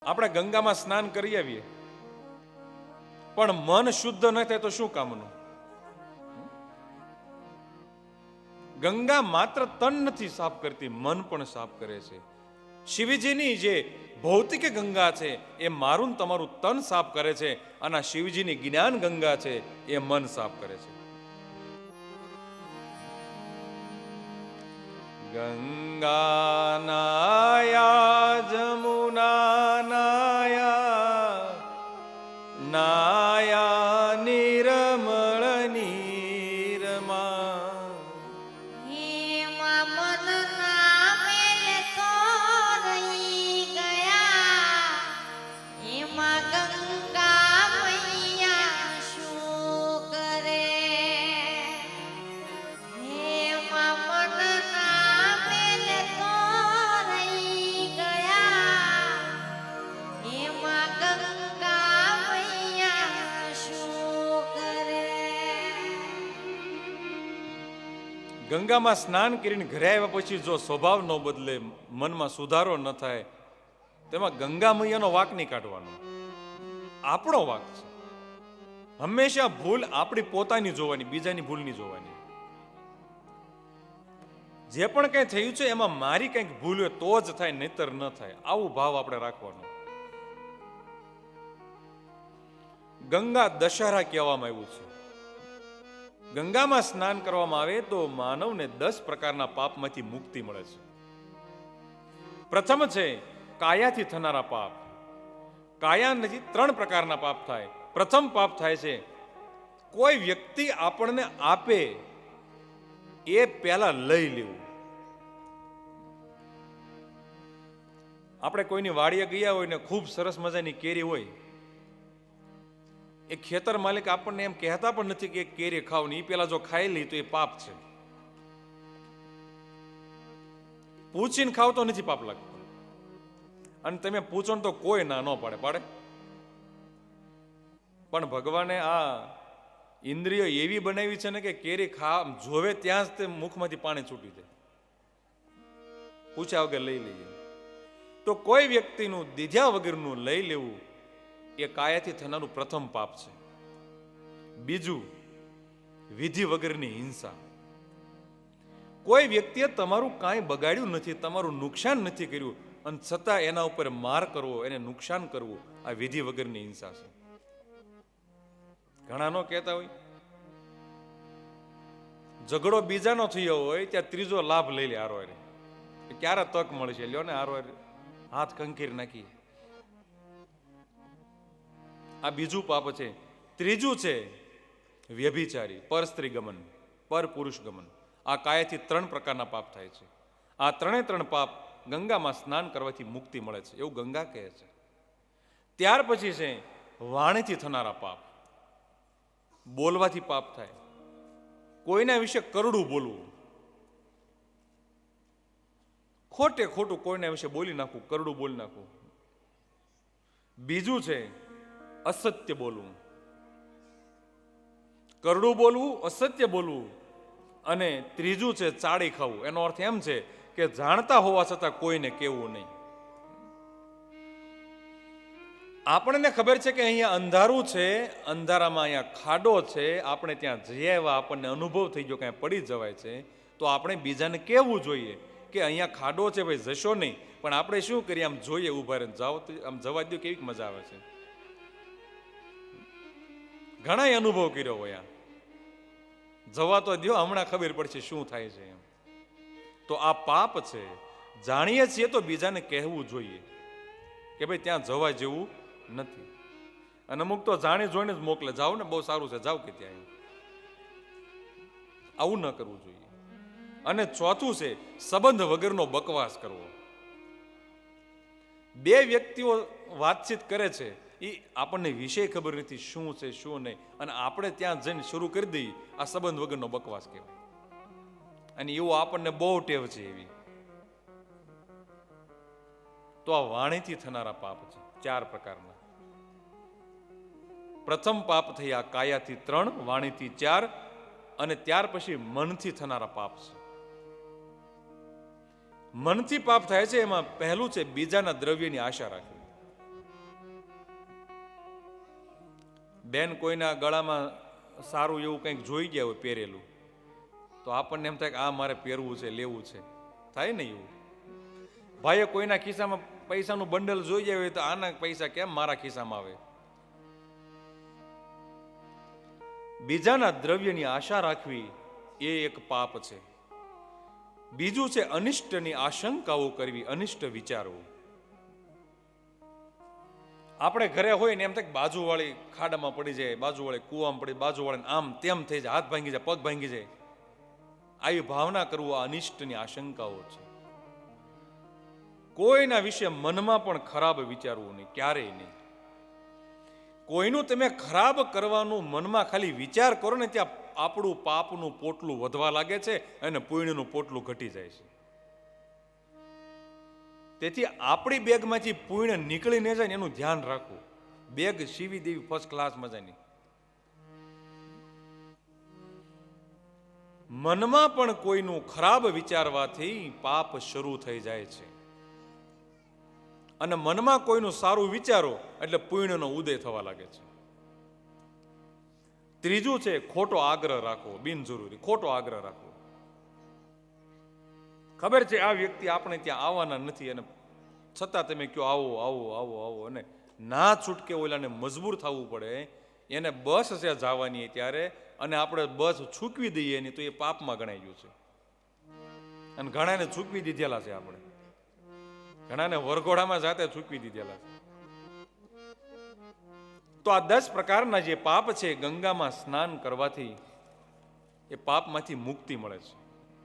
આપણે ગંગામાં સ્નાન કરી આવીએ, પણ મન શુદ્ધ ન થાય તો શું કામનું? ગંગા માત્ર તન નથી સાફ કરતી, મન પણ સાફ કરે છે. શિવજીની જે ભૌતિક ગંગા છે એ મારું ને તમારું તન સાફ કરે છે, અને શિવજીની જ્ઞાન ગંગા છે એ મન સાફ કરે છે. ગંગા નાયા જમુના નાયા, નાયા નિર્મળ નીરમા. ગંગામાં સ્નાન કરીને ઘરે આવ્યા પછી જો સ્વભાવ ન બદલે, મનમાં સુધારો ન થાય, તેમાં ગંગા મૈયાનો વાંક નહીં કાઢવાનો, આપણો વાંક છે. હંમેશા ભૂલ આપણી પોતાની જોવાની, બીજાની ભૂલ નહીં જોવાની. જે પણ કંઈ થયું છે એમાં મારી કંઈક ભૂલ હોય તો જ થાય, નહીતર ન થાય, આવું ભાવ આપણે રાખવાનો. ગંગા દશહરા કહેવામાં આવ્યું છે. ગંગામાં સ્નાન કરવામાં આવે તો માનવને 10 પ્રકારના પાપમાંથી મુક્તિ મળે છે. પ્રથમ છે કાયાથી થનારા પાપ. કાયાથી 3 પ્રકારના પાપ થાય. પ્રથમ પાપ થાય છે કોઈ વ્યક્તિ આપણને આપે એ પહેલા લઈ લેવું. આપણે કોઈની વાડીએ ગયા હોય ને ખૂબ સરસ મજાની કેરી હોય, એ ખેતર માલિક આપણને એમ કહેતા પણ નથી કે કેરી ખાવ ને, એ પેલા જો ખાઈ લી તો એ પાપ છે. પૂછીને ખાવ તો નથી પાપ લાગતો, અને તમે પૂછો ને તો કોઈ ના ન પાડે. પણ ભગવાને આ ઇન્દ્રિયો એવી બનાવી છે ને કે કેરી જોવે ત્યાં જ તે મુખમાંથી પાણી છૂટી જાય, પૂછ્યા વગર લઈ લઈએ. તો કોઈ વ્યક્તિનું દીધા વગરનું લઈ લેવું એ કાયાથી થનારું પ્રથમ પાપ છે. બીજું, વિધિ વગરની હિંસા. કોઈ વ્યક્તિએ તમારું કાંઈ બગાડ્યું નથી, તમારું નુકસાન નથી કર્યું, અને છતાં એના ઉપર માર કરવો, એને નુકસાન કરવું, આ વિધિ વગરની હિંસા છે. ઘણા નો કહેતા હોય ઝઘડો બીજાનો થયો હોય ત્યાં ત્રીજો લાભ લઈ લે હારો, ક્યારે તક મળશે, લ્યો ને હારો હાથ કંકીર નાખી. આ બીજું પાપ છે. ત્રીજું છે વ્યભિચારી, પર સ્ત્રી ગમન, પર પુરુષ ગમન. આ કાયાથી 3 પ્રકારના પાપ થાય છે. આ 3 પાપ ગંગામાં સ્નાન કરવાથી મુક્તિ મળે છે, એવું ગંગા કહે છે. ત્યાર પછી છે વાણીથી થનારા પાપ. બોલવાથી પાપ થાય. કોઈના વિશે કરડું બોલવું, ખોટે ખોટું કોઈના વિશે બોલી નાખવું, કરડું બોલી નાખવું. બીજું છે અસત્ય બોલવું, કરડું બોલવું, અસત્ય બોલવું. અને ત્રીજું છે ચાળી ખાવું. એનો અર્થ એમ છે કે જાણતા હોવા છતાં કોઈને કહેવું નહીં. આપણને ખબર છે કે અહીંયા અંધારું છે, અંધારામાં અહીંયા ખાડો છે, આપણે ત્યાં જઈ આવ્યા, આપણને અનુભવ થઈ ગયો કે અહીંયા પડી જવાય છે, તો આપણે બીજાને કહેવું જોઈએ કે અહીંયા ખાડો છે ભાઈ, જશો નહીં. પણ આપણે શું કરીએ, આમ જોઈએ ઉભા રહીને, જાઓ તો આમ જવા દો, કેવી મજા આવે છે. ઘણા અનુભવ કર્યો હોય, જવા તો દો, હમણાં ખબર પડશે શું થાય છે એમ. તો આ પાપ છે. જાણીએ છીએ તો બીજાને કહેવું જોઈએ કે ભાઈ ત્યાં જવા જેવું નથી. અને અમુક તો જાણી જોઈને જ મોકલે, જાઓ ને બહુ સારું છે, જાઓ કે ત્યાં. આવું ન કરવું જોઈએ. અને ચોથું છે સંબંધ વગરનો બકવાસ કરવો. 2 વ્યક્તિઓ વાતચીત કરે છે, એ આપણને વિષય ખબર નથી શું છે શું નહીં, અને આપણે ત્યાં જઈને શરૂ કરી દઈએ, આ સંબંધ વગરનો બકવાસ કહેવાય. અને એવું આપણને બહુ ટેવ છે એવી. તો આ વાણીથી થનારા પાપ છે 4 પ્રકારના. પ્રથમ પાપ થયા કાયાથી 3, વાણીથી 4, અને ત્યાર પછી મનથી થનારા પાપ છે. મનથી પાપ થાય છે એમાં પહેલું છે બીજાના દ્રવ્યની આશા રાખવી. બેન કોઈના ગળામાં સારું એવું કંઈક જોઈ ગયા હોય પહેરેલું, તો આપણને એમ થાય કે આ મારે પહેરવું છે, લેવું છે, થાય ને એવું. ભાઈએ કોઈના ખિસ્સામાં પૈસાનું બંડલ જોઈ જાય હોય તો આના પૈસા કેમ મારા ખિસ્સામાં આવે. બીજાના દ્રવ્યની આશા રાખવી એ એક પાપ છે. બીજું છે અનિષ્ટની આશંકાઓ કરવી, અનિષ્ટ વિચારવું. આપણે ઘરે હોય ને એમ થાય બાજુવાળી ખાડામાં પડી જાય, બાજુવાળી કૂવામાં પડી, બાજુવાળીને આમ તેમ થઈ જાય, હાથ ભાંગી જાય, પગ ભાંગી જાય, આવી ભાવના કરવું આ અનિષ્ટની આશંકાઓ છે. કોઈના વિશે મનમાં પણ ખરાબ વિચારવું નહીં, ક્યારેય નહીં. કોઈનું તમે ખરાબ કરવાનું મનમાં ખાલી વિચાર કરો ને ત્યાં આપણું પાપનું પોટલું વધવા લાગે છે અને પુણ્યનું પોટલું ઘટી જાય છે. તેથી આપણી બેગમાંથી પુણ્ય નીકળી ન જાય ને એનું ધ્યાન રાખવું. બેગ સીવી દેવી ફર્સ્ટ ક્લાસ મજાની. મનમાં પણ કોઈનું ખરાબ વિચારવાથી પાપ શરૂ થઈ જાય છે, અને મનમાં કોઈનું સારું વિચારો એટલે પુણ્યનો ઉદય થવા લાગે છે. ત્રીજું છે ખોટો આગ્રહ રાખવો, બિનજરૂરી ખોટો આગ્રહ રાખવો. ખબર છે આ વ્યક્તિ આપણે ત્યાં આવવાના નથી અને છતાં તમે કહો આવો આવો આવો આવો, અને ના છૂટકે ઓલાને મજબૂર થવું પડે. એને બસ છે જવાની ત્યારે, અને આપણે બસ છૂકવી દઈએ નહીં તો એ પાપમાં ગણાઈ ગયું છે. અને ઘણાને છૂકવી દીધેલા છે, આપણે ઘણાને વરઘોડામાં જાતે છૂકવી દીધેલા છે. તો આ 10 પ્રકારના જે પાપ છે, ગંગામાં સ્નાન કરવાથી એ પાપમાંથી મુક્તિ મળે છે.